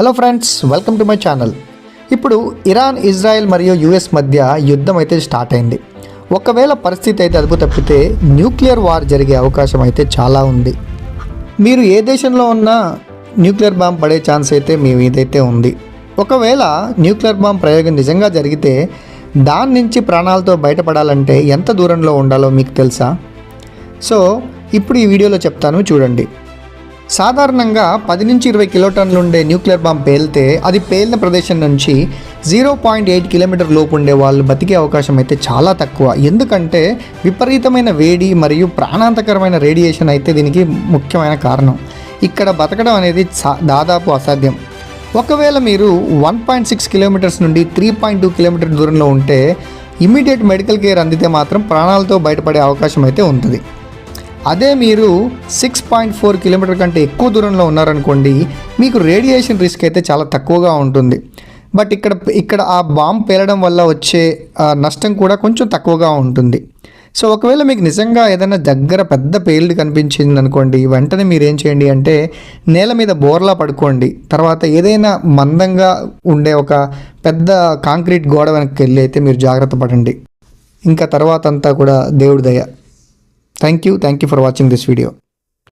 Hello friends, welcome to my channel. ఇప్పుడు Iran, Israel మరియు US మధ్య యుద్ధం అయితే స్టార్ట్ అయింది. ఒకవేళ పరిస్థితి అయితే అదుపు తప్పితే న్యూక్లియర్ వార్ జరిగే అవకాశం అయితే చాలా ఉంది. మీరు ఏ దేశంలో ఉన్నా న్యూక్లియర్ బాంబ్ పడే ఛాన్స్ అయితే మీ మీదైతే ఉంది. ఒకవేళ న్యూక్లియర్ బాంబ్ ప్రయోగం నిజంగా జరిగితే దాని నుంచి ప్రాణాలతో బయటపడాలంటే ఎంత దూరంలో ఉండాలో మీకు తెలుసా? సో ఇప్పుడు ఈ వీడియోలో చెప్తాను, చూడండి. సాధారణంగా 10 నుంచి 20 కిలోటన్లు ఉండే న్యూక్లియర్ బాంబ్ పేలితే అది పేలిన ప్రదేశం నుంచి 0.8 కిలోమీటర్ లోపు ఉండే వాళ్ళు బతికే అవకాశం అయితే చాలా తక్కువ. ఎందుకంటే విపరీతమైన వేడి మరియు ప్రాణాంతకరమైన రేడియేషన్ అయితే దీనికి ముఖ్యమైన కారణం. ఇక్కడ బతకడం అనేది దాదాపు అసాధ్యం. ఒకవేళ మీరు 1.6 కిలోమీటర్స్ నుండి 3.2 కిలోమీటర్ దూరంలో ఉంటే ఇమీడియట్ మెడికల్ కేర్ అందితే మాత్రం ప్రాణాలతో బయటపడే అవకాశం అయితే ఉంటుంది. అదే మీరు 6.4 కిలోమీటర్ కంటే ఎక్కువ దూరంలో ఉన్నారనుకోండి, మీకు రేడియేషన్ రిస్క్ అయితే చాలా తక్కువగా ఉంటుంది. బట్ ఇక్కడ ఆ బాంబ్ పేలడం వల్ల వచ్చే నష్టం కూడా కొంచెం తక్కువగా ఉంటుంది. సో ఒకవేళ మీకు నిజంగా ఏదైనా దగ్గర పెద్ద పేలుడు కనిపించింది అనుకోండి, వెంటనే మీరు ఏం చేయండి అంటే నేల మీద బోర్లా పడుకోండి. తర్వాత ఏదైనా మందంగా ఉండే ఒక పెద్ద కాంక్రీట్ గోడ వెనక్కి వెళ్ళి అయితే మీరు జాగ్రత్త పడండి. ఇంకా తర్వాత అంతా కూడా దేవుడి దయ. Thank you for watching this video.